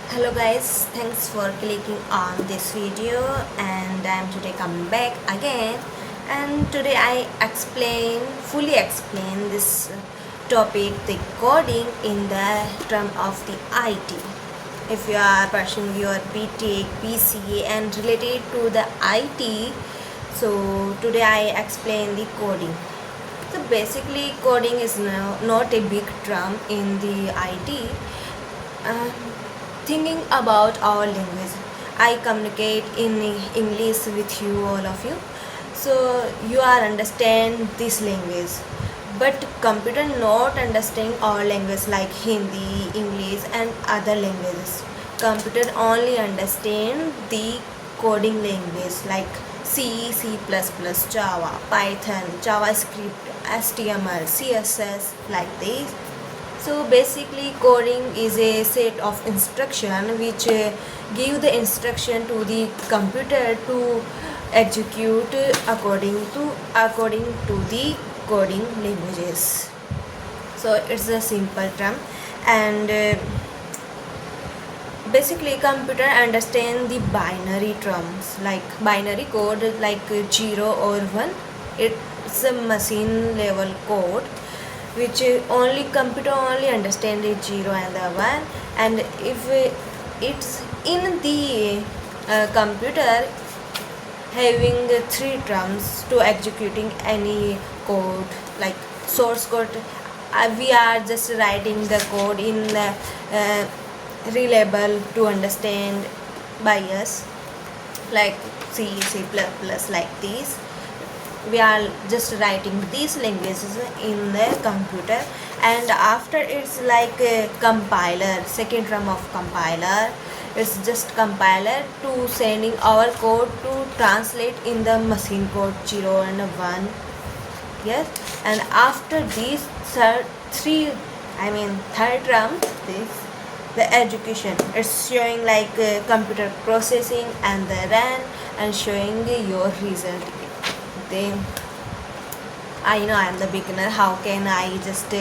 Hello guys, thanks for clicking on this video, and I'm today coming back again, and today I fully explain this topic, the coding in the term of the IT. If you are pursuing your BTech, BCA and related to the IT, so today I explain the coding. So basically coding is not a big term in the IT. Thinking about our language, I communicate in English with you, all of you, so you are understand this language, but computer not understanding our language like Hindi, English and other languages. Computer only understand the coding language like C++, Java, Python, JavaScript, HTML, CSS, like this. So basically coding is a set of instruction which give the instruction to the computer to execute according to the coding languages. So it's a simple term, and basically computer understand the binary terms like binary code like 0 or 1. It's a machine level code which only computer only understand the 0 and the 1, and if it's in the computer having the three terms to executing any code like source code, we are just writing the code in reliable to understand by us like C++, like this. We are just writing these languages in the computer, and after it's like a compiler, second term of compiler. It's just compiler to sending our code to translate in the machine code 0 and 1. Yes, and after these third term, this the education, it's showing like computer processing and the run and showing your result. Then I know I'm the beginner, how can I just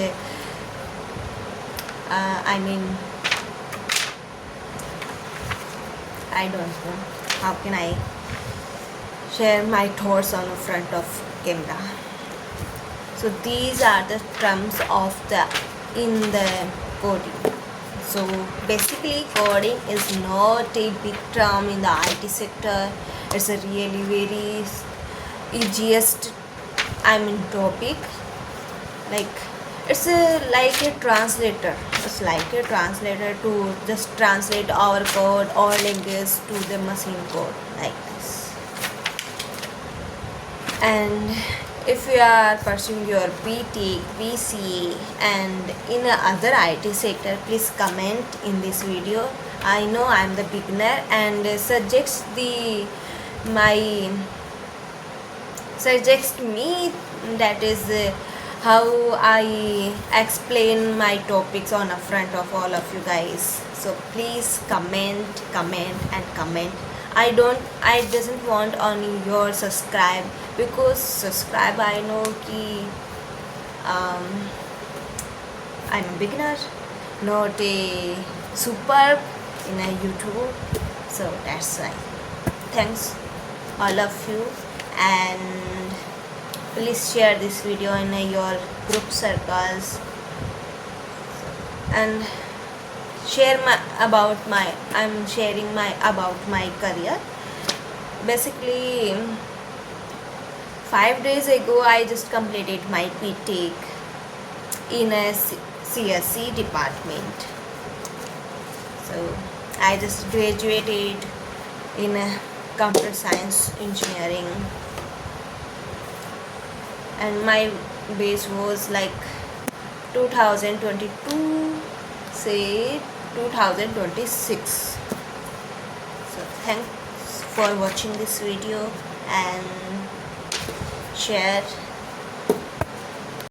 I don't know how can I share my thoughts on the front of camera. So these are the terms of the in the coding. So basically coding is not a big term in the IT sector. It's a really very easiest topic. Like it's like a translator. It's like a translator to just translate our code or language to the machine code like this. And if you are pursuing your BTech, BCA and in other IT sector, please comment in this video. I know I am the beginner, and suggest me, that is how I explain my topics on the front of all of you guys. So please comment and comment. I doesn't want only your subscribe, because subscribe I know ki I'm a beginner, not a superb in a YouTube. So that's why. Thanks all of you, and please share this video in your group circles, and I'm sharing about my career. Basically 5 days ago I just completed my BTech in a CSC department. So I just graduated in a computer science engineering, and my base was like 2022, say 2026. So thanks for watching this video, and share